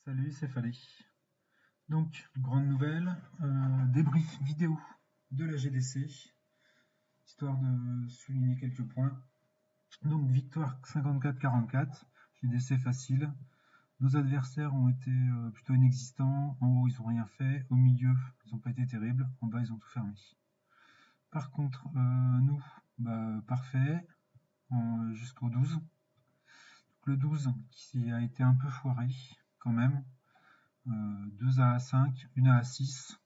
Salut, c'est Fallait. Donc, grande nouvelle, débrief vidéo de la GDC, histoire de souligner quelques points. Donc, victoire 54-44, GDC facile. Nos adversaires ont été plutôt inexistants. En haut, ils n'ont rien fait. Au milieu, ils n'ont pas été terribles. En bas, ils ont tout fermé. Par contre, nous, parfait, jusqu'au 12. Donc, le 12 qui a été un peu foiré quand même. 2 A5, une A6.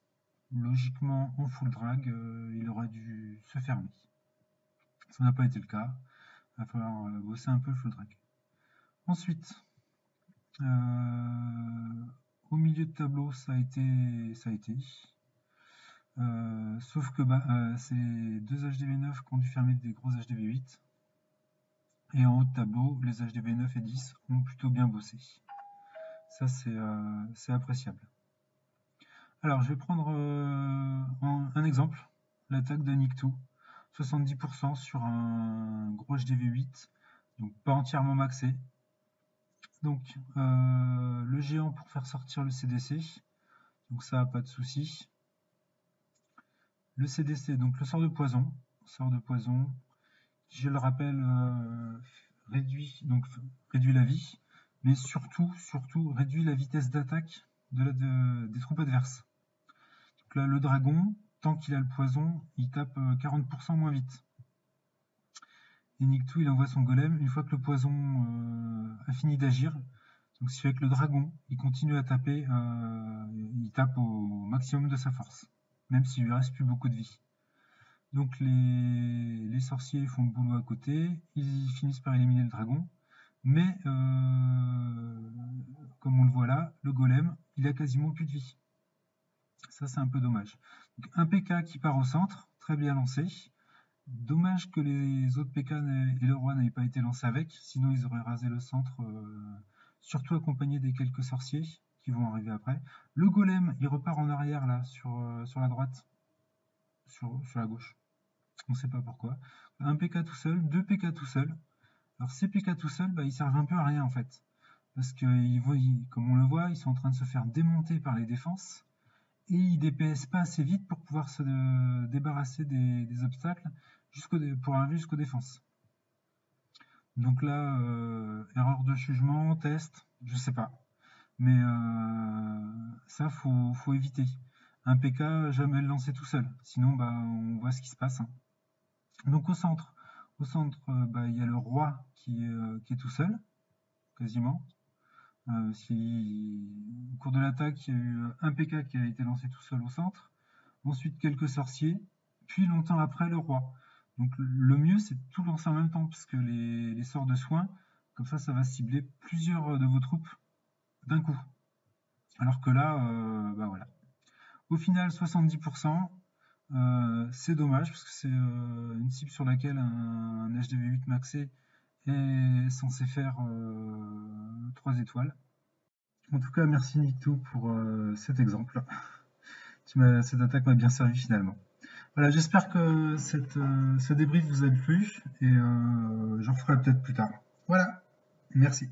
Logiquement, en full drag, il aurait dû se fermer. Ça n'a pas été le cas. Il va falloir bosser un peu le full drag. Ensuite, au milieu de tableau, ça a été. Sauf que c'est deux HDV9 qui ont dû fermer des gros HDV8. Et en haut de tableau, les HDV9 et 10 ont plutôt bien bossé. Ça, c'est appréciable. Alors, je vais prendre un exemple, l'attaque de Nikto. 70% sur un gros HDV8, donc pas entièrement maxé. Donc, le géant pour faire sortir le CDC, donc ça, pas de souci. Le CDC, donc le sort de poison, je le rappelle, réduit la vie, mais surtout réduit la vitesse d'attaque des troupes adverses. Donc là, le dragon, tant qu'il a le poison, il tape 40% moins vite. Et Nikto, il envoie son golem une fois que le poison a fini d'agir. Donc ce qui fait que le dragon, il continue à taper, il tape au maximum de sa force, même s'il lui reste plus beaucoup de vie. Donc les sorciers font le boulot à côté, ils finissent par éliminer le dragon, mais comme on le voit là, le golem, il a quasiment plus de vie. Ça, c'est un peu dommage. Donc, un PK qui part au centre, très bien lancé. Dommage que les autres PK et le roi n'aient pas été lancés avec, sinon ils auraient rasé le centre, surtout accompagné des quelques sorciers qui vont arriver après. Le golem, il repart en arrière là, sur la droite, sur la gauche. On ne sait pas pourquoi. Un PK tout seul, deux PK tout seul. Alors ces PK tout seuls, ils servent un peu à rien en fait. Parce que, comme on le voit, ils sont en train de se faire démonter par les défenses. Et ils DPS pas assez vite pour pouvoir se débarrasser des obstacles pour arriver jusqu'aux défenses. Donc là, erreur de jugement, test, je sais pas. Mais ça, faut éviter. Un PK, jamais le lancer tout seul. Sinon, on voit ce qui se passe. Hein. Donc au centre, il y a le roi qui est tout seul, quasiment. Au cours de l'attaque, il y a eu un PK qui a été lancé tout seul au centre, ensuite quelques sorciers, puis longtemps après le roi. Donc le mieux, c'est de tout lancer en même temps, parce que les sorts de soins, comme ça va cibler plusieurs de vos troupes d'un coup. Alors que là, voilà. Au final, 70%, c'est dommage, parce que c'est une cible sur laquelle un HDV8 maxé est censé faire 3 étoiles. En tout cas, merci Nikto pour cet exemple. Cette attaque m'a bien servi finalement. Voilà, j'espère que ce débrief vous a plu et j'en ferai peut-être plus tard. Voilà, merci.